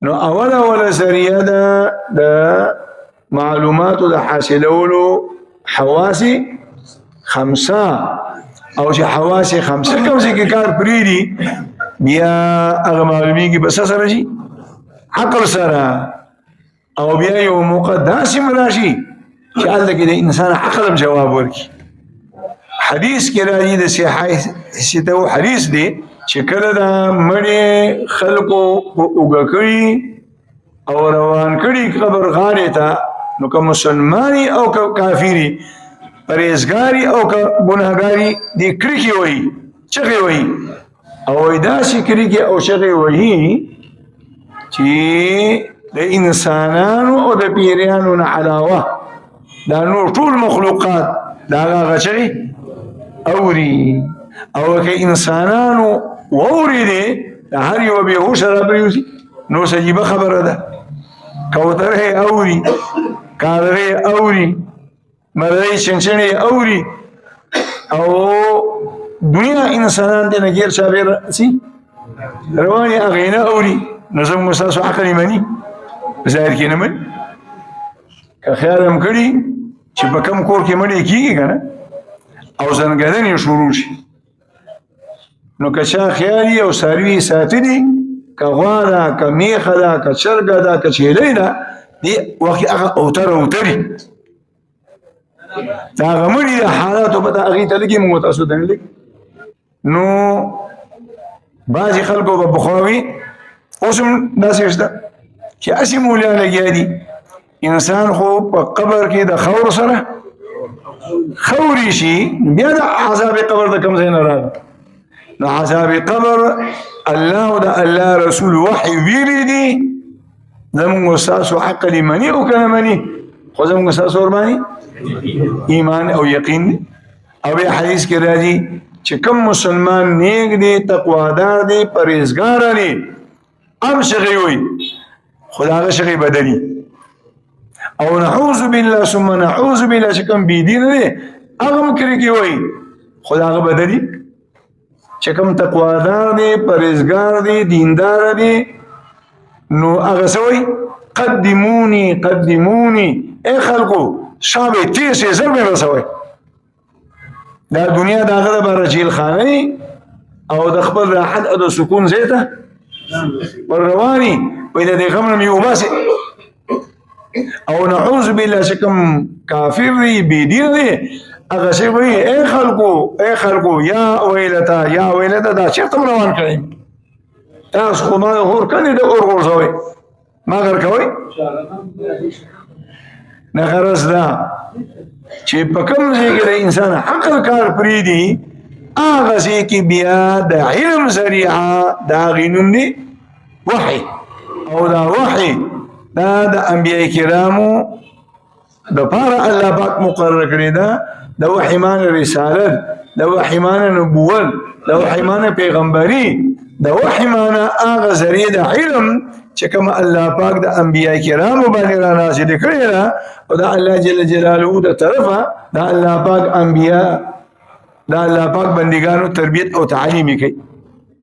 نو اوله ذریعه ده د معلوماتو د حاصلولو حواس خمسه او چې حواس خمسه کوم څه کار پریدي بیا هغه معلومیږي بس سره شي عقل سره او بیا یو مقدس مراشي چې الله کې د انسان عقل جواب ورکړي حدیث کې راځي د صحیح حدیث دی چې کله د مړي خلقو وګکړي او روان کړي قبر غاړې ته نو که مسلمانی او که کافری پرهیزګاری او که ګناهګاری دی کړي وي چغې وي او داسې کړي او چغې وي چې د انسانانو او د پیریانو نه علاوه دا نور ټول مخلوقات دا غچغي اوري او که انسانانو ووري دي هر یو به هوش را پریوزي نو سجيبه خبره ده کوتره اوري کارره اوري مړی چنچنې اوري او دنیا انسانان دې نه غیر شابه سي رواني اغینه اوري نظم مساس عقل مني ظاهر کې نه من که خیال هم کړي چې په کم کور کې مړی کیږي کنه او زنګدنې شروع شي نو که چا خیالي او ساروي ساتلي که غوا ده که میخه ده که چرګه ده که چیلۍ ده دې وخت هغه اوتري دا هغه مړي د حالاتو په هغې ته لږې موږ تاسو ته نه نو بعضې خلکو به بخواوي اوس هم داسې شته چې هسې مولیان لګیا دي انسان خو په قبر کې د خور سره خوري شي بیا د عذاب قبر د کوم ځای نه راغی نو عذاب قبر الله او د الله رسول وحي ویلي دي زموږ ستاسو عقل مني او که نه مني خو زموږ ستاسو ورباندې ایمان او یقین دی او بیا حدیث کې راځي چې کوم مسلمان نیک دی تقوادار دی پرهیزګار دی ام شغی وي خدا هغه شغی بدلی او نعوذ بالله ثم نعوذ بالله چې کوم بيدین دی هغه مکرې کې وي خدا هغه بدلی چې کوم تقوادار دی پرهیزګار دی دیندار دی نو هغه سوی قدموني اے خلقو شابه تیسې زر مې رسوي دا دنیا د هغه لپاره جیل خانه او د خپل راحت او د سکون ځای ته ور رواني وایي د دې غم نه مې وباسي او نعوذ بالله چې کوم کافر دی بېدین دی هغه شی وایي اے خلقو یا ویلتا دا چېرته م روان کړی تاسو خو ما هور کنې د اور غورځوئ ما غر کوئ نه غرض دا چې په کوم ځای کې د انسان عقل کار پرېږدي هغه ځای کې بیا د علم ذریعه د هغې نوم دی وحي او دا وحي دا د انبیاء کرامو دپاره الله پاک مقرر کړې ده د وحي معنی رسالت د وحي معنی نبوت د وحي معنی پیغمبري د وحي معنی هغه ذریعه د علم چې کوم الله پاک د انبیاء کرامو باندې را نازل کړی ده او د الله جل جلاله د طرفه د الله پاک انبیاء د الله پاک بندګانو تربیت او تعلیم کوي